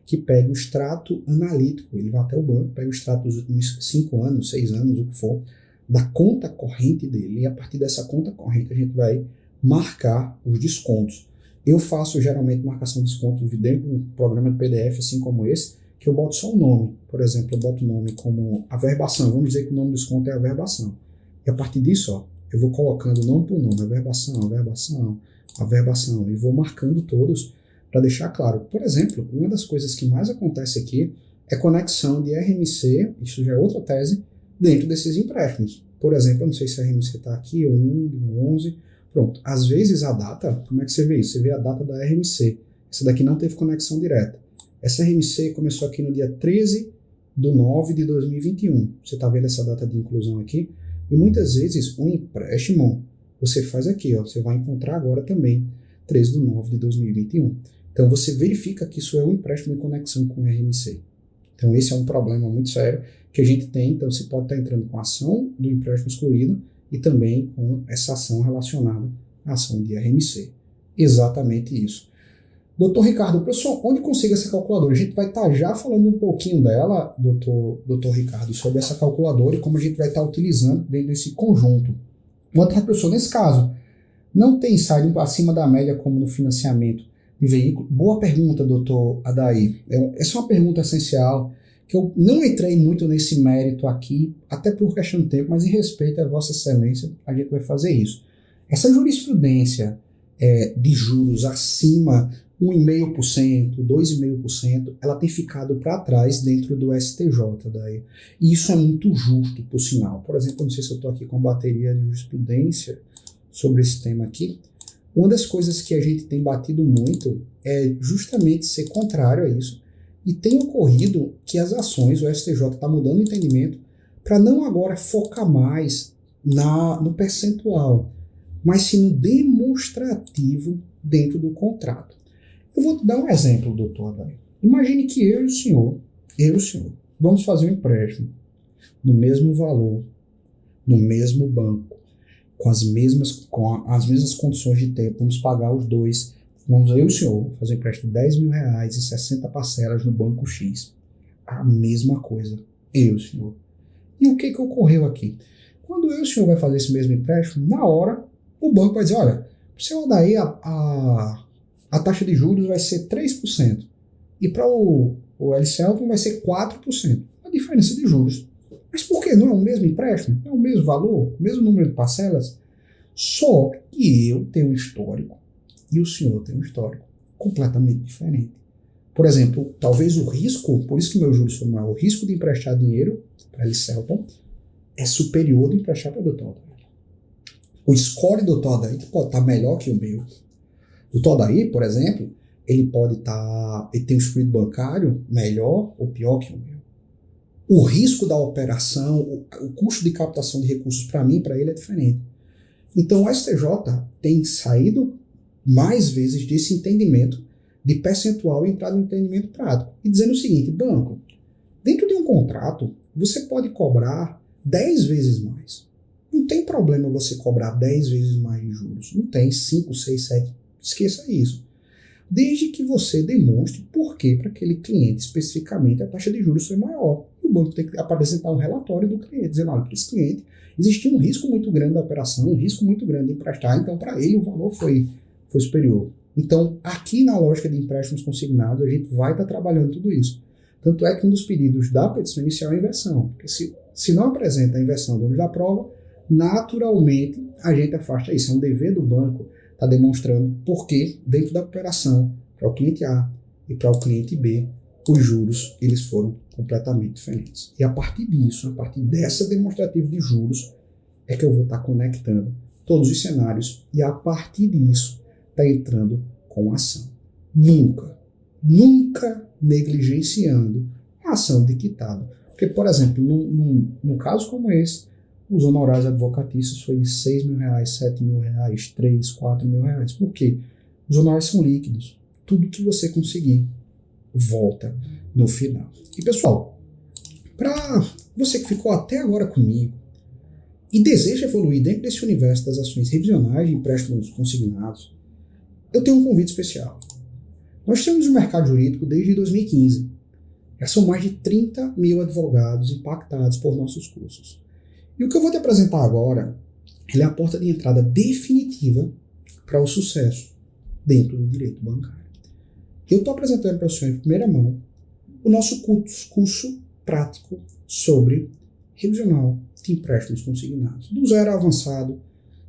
Que pegue o extrato analítico, ele vai até o banco, pega o extrato dos últimos 5 anos, 6 anos, o que for, da conta corrente dele, e a partir dessa conta corrente a gente vai marcar os descontos. Eu faço geralmente marcação de desconto dentro de um programa de PDF, assim como esse, que eu boto só o nome. Por exemplo, eu boto o nome como averbação, vamos dizer que o nome do desconto é averbação. E a partir disso, ó, eu vou colocando nome por nome, averbação, e vou marcando todos, para deixar claro. Por exemplo, uma das coisas que mais acontece aqui é conexão de RMC, isso já é outra tese, dentro desses empréstimos. Por exemplo, eu não sei se a RMC está aqui, ou 11, pronto. Às vezes a data, como é que você vê isso? Você vê a data da RMC. Essa daqui não teve conexão direta. Essa RMC começou aqui no dia 13/9/2021. Você está vendo essa data de inclusão aqui? E muitas vezes o empréstimo você faz aqui, ó, você vai encontrar agora também, 13/9/2021. Então, você verifica que isso é um empréstimo em conexão com o RMC. Então, esse é um problema muito sério que a gente tem. Então, você pode estar entrando com a ação do empréstimo excluído e também com essa ação relacionada à ação de RMC. Exatamente isso. Doutor Ricardo, professor, onde consigo essa calculadora? A gente vai estar já falando um pouquinho dela, doutor Ricardo, sobre essa calculadora e como a gente vai estar utilizando dentro desse conjunto. Outra professor, nesse caso, não tem saída acima da média como no financiamento de veículo? Boa pergunta, doutor Adair. Essa é uma pergunta essencial, que eu não entrei muito nesse mérito aqui, até por questão de tempo, mas em respeito à Vossa Excelência, a gente vai fazer isso. Essa jurisprudência de juros acima 1,5%, 2,5%, ela tem ficado para trás dentro do STJ. Daí. E isso é muito justo, por sinal. Por exemplo, eu não sei se eu estou aqui com bateria de jurisprudência sobre esse tema aqui. Uma das coisas que a gente tem batido muito é justamente ser contrário a isso. E tem ocorrido que as ações, o STJ está mudando o entendimento para não agora focar mais no percentual, mas sim no demonstrativo dentro do contrato. Eu vou te dar um exemplo, doutor Adair. Imagine que eu e o senhor, vamos fazer um empréstimo no mesmo valor, no mesmo banco, com as mesmas condições de tempo, vamos pagar os dois, vamos eu e o senhor fazer um empréstimo de R$ 10.000 em 60 parcelas no banco X. A mesma coisa, eu e o senhor. E o que ocorreu aqui? Quando eu e o senhor vai fazer esse mesmo empréstimo, na hora, o banco vai dizer, olha, para o senhor daí a taxa de juros vai ser 3%. E para o LCL vai ser 4%. A diferença de juros. Mas por que? Não é o mesmo empréstimo? Não é o mesmo valor? O mesmo número de parcelas? Só que eu tenho um histórico e o senhor tem um histórico completamente diferente. Por exemplo, talvez o risco, por isso que meus juros são maiores, o risco de emprestar dinheiro para LCL é superior de emprestar para o Dr. Adair. O score do Dr. Adair pode estar melhor que o meu. O Dr. Adair, por exemplo, ele tem um espírito bancário melhor ou pior que o meu. O risco da operação, o custo de captação de recursos para mim e para ele é diferente. Então o STJ tem saído mais vezes desse entendimento de percentual e entrado no entendimento prático. E dizendo o seguinte, banco, dentro de um contrato, você pode cobrar 10 vezes mais. Não tem problema você cobrar 10 vezes mais de juros. Não tem 5, 6, 7. Esqueça isso. Desde que você demonstre por que para aquele cliente especificamente a taxa de juros foi maior. O banco tem que apresentar um relatório do cliente, dizendo, olha, para esse cliente existia um risco muito grande da operação, um risco muito grande de emprestar, então para ele o valor foi superior. Então, aqui na lógica de empréstimos consignados, a gente vai estar trabalhando tudo isso. Tanto é que um dos pedidos da petição inicial é a inversão, porque se não apresenta a inversão do ônus da prova, naturalmente a gente afasta isso. É um dever do banco estar demonstrando por que, dentro da operação, para o cliente A e para o cliente B, os juros eles foram completamente diferentes. E a partir disso, a partir dessa demonstrativa de juros, é que eu vou estar conectando todos os cenários e a partir disso está entrando com ação. Nunca negligenciando a ação de quitado. Porque, por exemplo, num caso como esse, os honorários advocatícios foi de R$6.000, R$7.000, R$3.000, R$4.000. Por quê? Os honorários são líquidos. Tudo que você conseguir volta no final. E, pessoal, para você que ficou até agora comigo e deseja evoluir dentro desse universo das ações revisionais de empréstimos consignados, eu tenho um convite especial. Nós temos o mercado jurídico desde 2015. Já são mais de 30 mil advogados impactados por nossos cursos. E o que eu vou te apresentar agora é a porta de entrada definitiva para o sucesso dentro do direito bancário. Eu estou apresentando para o senhor em primeira mão o nosso curso prático sobre revisional de empréstimos consignados. Do zero ao avançado,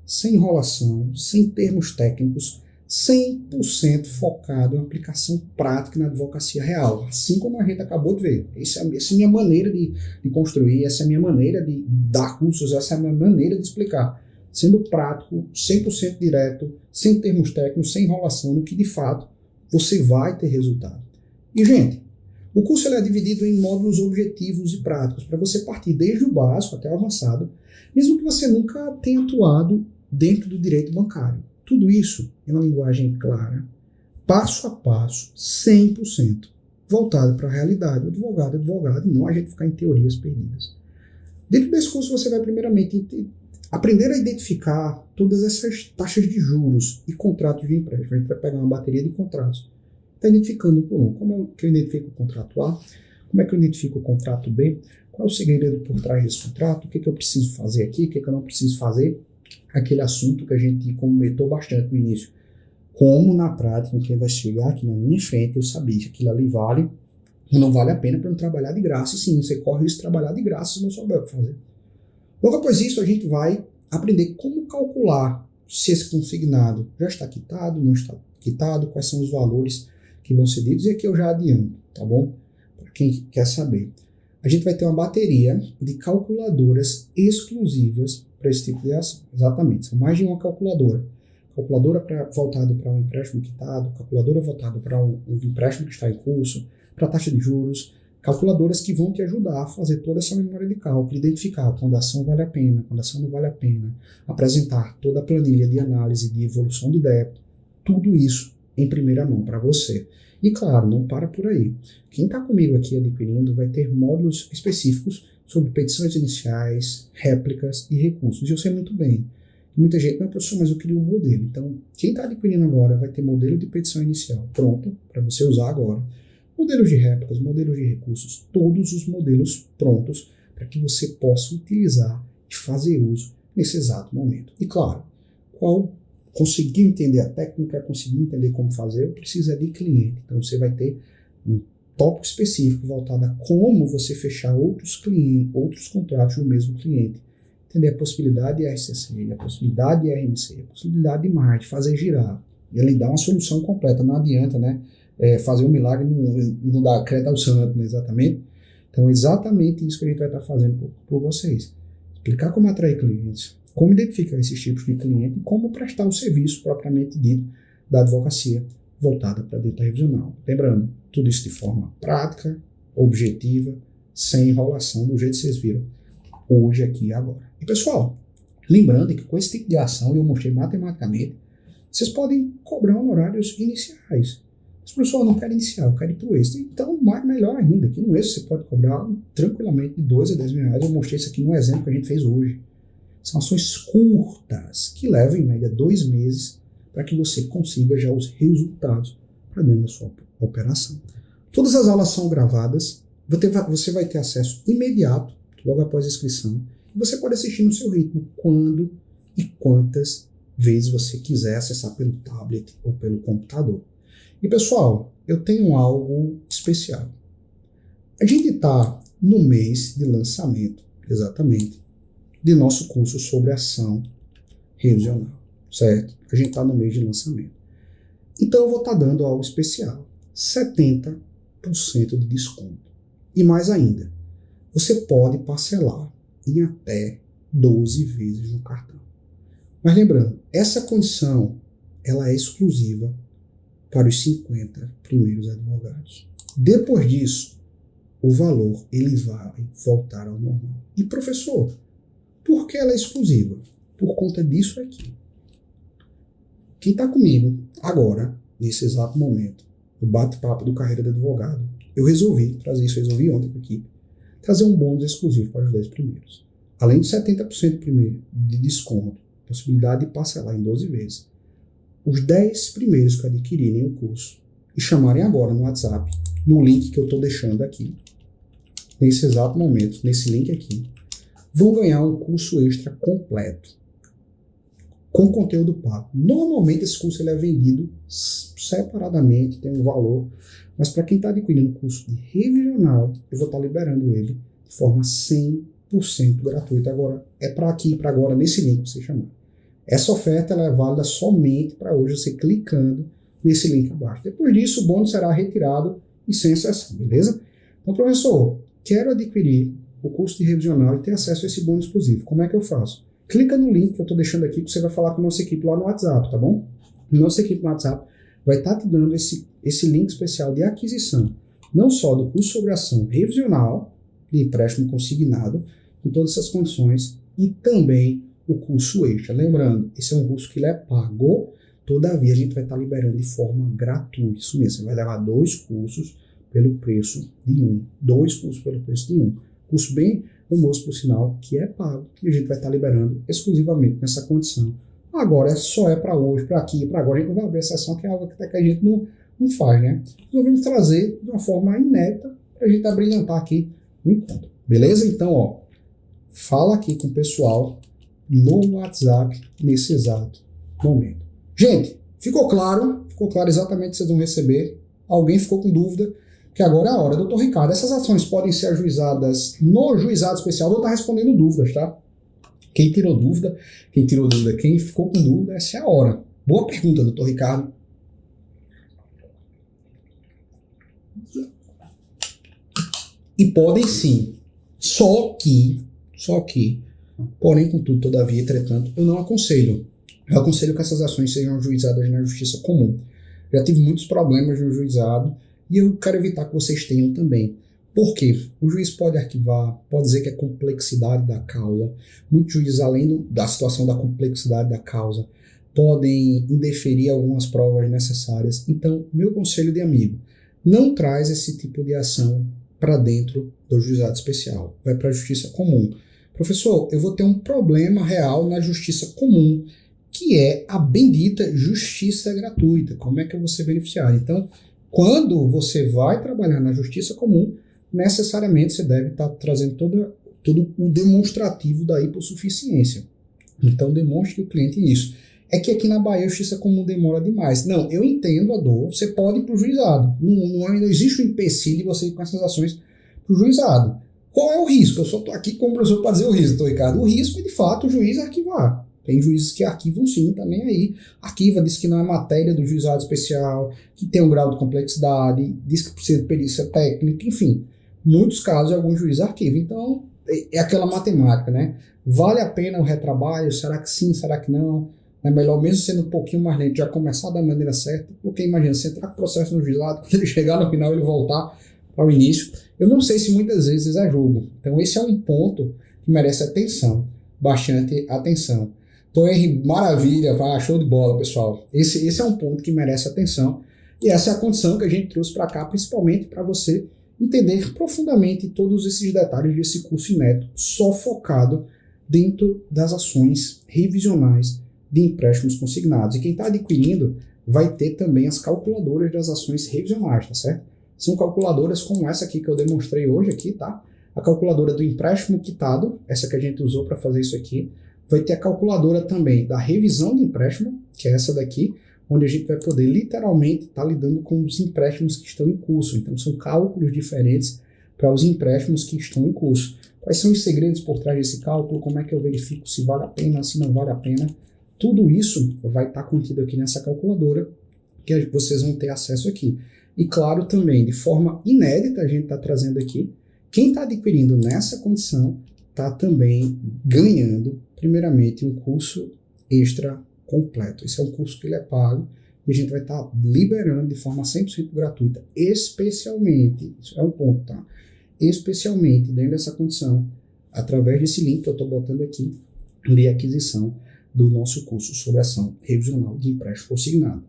sem enrolação, sem termos técnicos, 100% focado em aplicação prática na advocacia real, assim como a gente acabou de ver. Essa é a minha maneira de construir, essa é a minha maneira de dar cursos, essa é a minha maneira de explicar, sendo prático, 100% direto, sem termos técnicos, sem enrolação, no que de fato você vai ter resultado. E, gente, o curso ele é dividido em módulos objetivos e práticos, para você partir desde o básico até o avançado, mesmo que você nunca tenha atuado dentro do direito bancário. Tudo isso em uma linguagem clara, passo a passo, 100%, voltado para a realidade, advogado, e não a gente ficar em teorias perdidas. Dentro desse curso você vai primeiramente aprender a identificar todas essas taxas de juros e contratos de empréstimo. A gente vai pegar uma bateria de contratos, está identificando por um. Como é que eu identifico o contrato A? Como é que eu identifico o contrato B? Qual é o segredo por trás desse contrato? O que eu preciso fazer aqui? O que eu não preciso fazer? Aquele assunto que a gente comentou bastante no início. Como na prática, quem vai chegar aqui na minha frente, eu sabia que aquilo ali vale ou não vale a pena para não trabalhar de graça. Sim, você corre isso de trabalhar de graça se não souber o que fazer. Logo após isso, a gente vai aprender como calcular se esse consignado já está quitado, não está quitado, quais são os valores que vão ser ditos, e aqui eu já adianto, tá bom? Para quem quer saber. A gente vai ter uma bateria de calculadoras exclusivas para esse tipo de ação. Exatamente, são mais de uma calculadora. Calculadora voltada para um empréstimo quitado, calculadora voltada para um empréstimo que está em curso, para taxa de juros, calculadoras que vão te ajudar a fazer toda essa memória de cálculo, identificar quando a ação vale a pena, quando a ação não vale a pena, apresentar toda a planilha de análise de evolução de débito, tudo isso em primeira mão para você. E claro, não para por aí. Quem está comigo aqui adquirindo vai ter módulos específicos sobre petições iniciais, réplicas e recursos. E eu sei muito bem. Muita gente, não, professor, mas eu queria um modelo. Então, quem está adquirindo agora vai ter modelo de petição inicial pronto para você usar agora. Modelos de réplicas, modelos de recursos, todos os modelos prontos para que você possa utilizar e fazer uso nesse exato momento. E claro, conseguir entender a técnica, conseguir entender como fazer, precisa de cliente. Então você vai ter um tópico específico voltado a como você fechar outros clientes, outros contratos do mesmo cliente. Entender a possibilidade de RCC, a possibilidade de RMC, a possibilidade de MAR, de fazer girar. E ele dá uma solução completa, não adianta, né? Fazer um milagre e não dar crédito ao santo, né, exatamente. Então, exatamente isso que a gente vai estar fazendo por vocês. Explicar como atrair clientes, como identificar esses tipos de cliente e como prestar o serviço propriamente dito da advocacia voltada para a direito revisional. Lembrando, tudo isso de forma prática, objetiva, sem enrolação, do jeito que vocês viram hoje, aqui e agora. E pessoal, lembrando que com esse tipo de ação, eu mostrei matematicamente, vocês podem cobrar honorários iniciais. Mas, professor, eu não quero iniciar, eu quero ir para o extra. Então, melhor ainda, aqui no extra você pode cobrar tranquilamente de 2 a 10 mil reais. Eu mostrei isso aqui no exemplo que a gente fez hoje. São ações curtas, que levam em média 2 meses para que você consiga já os resultados para dentro da sua operação. Todas as aulas são gravadas, você vai ter acesso imediato, logo após a inscrição. E você pode assistir no seu ritmo, quando e quantas vezes você quiser acessar pelo tablet ou pelo computador. E pessoal, eu tenho algo especial. A gente está no mês de lançamento, exatamente, de nosso curso sobre ação revisional, certo? A gente está no mês de lançamento. Então eu vou estar dando algo especial, 70% de desconto. E mais ainda, você pode parcelar em até 12 vezes no cartão. Mas lembrando, essa condição ela é exclusiva para os 50 primeiros advogados. Depois disso, o valor ele vai voltar ao normal. E professor, por que ela é exclusiva? Por conta disso aqui. Quem está comigo agora, nesse exato momento, no bate-papo do Carreira de Advogado, eu resolvi trazer isso, resolvi ontem com a equipe, trazer um bônus exclusivo para os 10 primeiros. Além de 70% de desconto, possibilidade de parcelar em 12 vezes, os 10 primeiros que adquirirem o curso e chamarem agora no WhatsApp, no link que eu estou deixando aqui, nesse exato momento, nesse link aqui, vão ganhar um curso extra completo, com conteúdo pago. Normalmente esse curso ele é vendido separadamente, tem um valor, mas para quem está adquirindo o curso de revisional, eu vou estar liberando ele de forma 100% gratuita. Agora, é para aqui, para agora, nesse link que você chamou. Essa oferta ela é válida somente para hoje, você clicando nesse link abaixo. Depois disso, o bônus será retirado e sem exceção, beleza? Então, professor, quero adquirir o curso de revisional e ter acesso a esse bônus exclusivo. Como é que eu faço? Clica no link que eu estou deixando aqui, que você vai falar com a nossa equipe lá no WhatsApp, tá bom? Nossa equipe no WhatsApp vai estar te dando esse link especial de aquisição, não só do curso sobre ação revisional, de empréstimo consignado, com todas essas condições, e também o curso extra. Lembrando, esse é um curso que ele é pago, todavia a gente vai estar liberando de forma gratuita. Isso mesmo, você vai levar 2 cursos pelo preço de um. 2 cursos pelo preço de um. Curso bem famoso, por sinal, que é pago, e a gente vai estar liberando exclusivamente nessa condição. Agora, só é para hoje, para aqui, para agora. A gente não vai abrir a sessão, que é algo que até que a gente não faz, né? Resolvemos trazer de uma forma inédita para a gente abrilhantar aqui o encontro. Beleza? Então, ó, fala aqui com o pessoal no WhatsApp nesse exato momento. Gente, ficou claro exatamente o que vocês vão receber. Alguém ficou com dúvida? Que agora é a hora. Doutor Ricardo, essas ações podem ser ajuizadas no juizado especial? Eu vou estar respondendo dúvidas, tá? Quem tirou dúvida, quem ficou com dúvida, essa é a hora. Boa pergunta, doutor Ricardo. E podem sim. Só que, porém, contudo, todavia, entretanto, eu não aconselho. Eu aconselho que essas ações sejam ajuizadas na justiça comum. Já tive muitos problemas no juizado e eu quero evitar que vocês tenham também. Por quê? O juiz pode arquivar, pode dizer que é complexidade da causa. Muitos juízes, além da situação da complexidade da causa, podem indeferir algumas provas necessárias. Então, meu conselho de amigo, não traz esse tipo de ação para dentro do juizado especial, vai para a justiça comum. Professor, eu vou ter um problema real na justiça comum, que é a bendita justiça gratuita. Como é que eu vou ser beneficiário? Então, quando você vai trabalhar na justiça comum, necessariamente você deve estar trazendo todo o demonstrativo da hipossuficiência. Então, demonstre ao cliente isso. É que aqui na Bahia a justiça comum demora demais. Não, eu entendo a dor, você pode ir para o juizado. Não existe um empecilho de você ir com essas ações para o juizado. Qual é o risco? Eu só estou aqui como professor para dizer o risco, Ricardo. O risco é, de fato, o juiz arquivar. Tem juízes que arquivam sim, tá nem aí. Arquiva, diz que não é matéria do juizado especial, que tem um grau de complexidade, diz que precisa de perícia técnica, enfim. Muitos casos, alguns juízes arquivam. Então, é aquela matemática, né? Vale a pena o retrabalho? Será que sim? Será que não? É melhor, mesmo sendo um pouquinho mais lento, já começar da maneira certa, porque imagina, você entrar com o processo no juizado, quando ele chegar no final, ele voltar para o início. Eu não sei se muitas vezes é jogo. Então, esse é um ponto que merece atenção, bastante atenção. Então, Henry, maravilha, show de bola, pessoal. Esse é um ponto que merece atenção. E essa é a condição que a gente trouxe para cá, principalmente para você entender profundamente todos esses detalhes desse curso inédito, só focado dentro das ações revisionais de empréstimos consignados. E quem está adquirindo vai ter também as calculadoras das ações revisionais, tá certo? São calculadoras como essa aqui que eu demonstrei hoje aqui, tá? A calculadora do empréstimo quitado, essa que a gente usou para fazer isso aqui. Vai ter a calculadora também da revisão de empréstimo, que é essa daqui, onde a gente vai poder literalmente estar lidando com os empréstimos que estão em curso. Então são cálculos diferentes para os empréstimos que estão em curso. Quais são os segredos por trás desse cálculo? Como é que eu verifico se vale a pena, se não vale a pena? Tudo isso vai estar contido aqui nessa calculadora, que vocês vão ter acesso aqui. E claro também, de forma inédita, a gente está trazendo aqui, quem está adquirindo nessa condição está também ganhando, primeiramente, um curso extra completo. Esse é um curso que ele é pago e a gente vai estar liberando de forma 100% gratuita, especialmente, isso é um ponto, tá? Especialmente dentro dessa condição, através desse link que eu estou botando aqui, de aquisição do nosso curso sobre ação revisional de empréstimo consignado.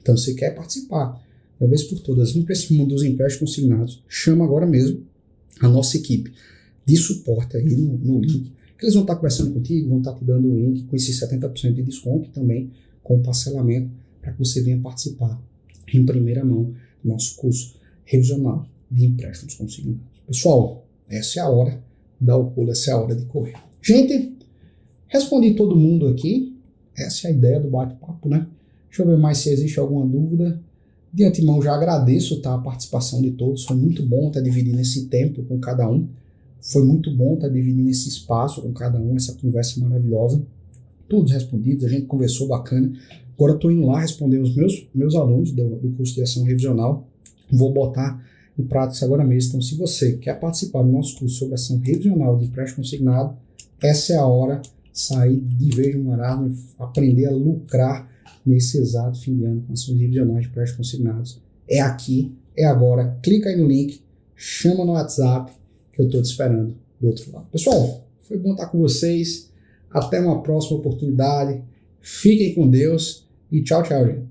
Então, se quer participar, de uma vez por todas, vem para esse mundo dos empréstimos consignados, chama agora mesmo a nossa equipe de suporte aí no link, que eles vão estar conversando contigo, vão estar te dando o link com esse 70% de desconto também, com parcelamento, para que você venha participar em primeira mão do nosso curso revisional de empréstimos consignados. Pessoal, essa é a hora de dar o pulo, essa é a hora de correr. Gente, respondi todo mundo aqui, essa é a ideia do bate-papo, né? Deixa eu ver mais se existe alguma dúvida. De antemão, já agradeço, tá, a participação de todos, foi muito bom estar dividindo esse tempo com cada um. Foi muito bom estar dividindo esse espaço com cada um, essa conversa maravilhosa. Todos respondidos, a gente conversou bacana. Agora estou indo lá responder os meus alunos do curso de ação revisional. Vou botar em prática agora mesmo. Então, se você quer participar do nosso curso sobre ação revisional de empréstimo consignado, essa é a hora de sair de vez no marasmo e aprender a lucrar nesse exato fim de ano com ações revisionais de empréstimos consignados. É aqui, é agora. Clica aí no link, chama no WhatsApp, que eu estou te esperando do outro lado. Pessoal, foi bom estar com vocês. Até uma próxima oportunidade. Fiquem com Deus e tchau, tchau, gente.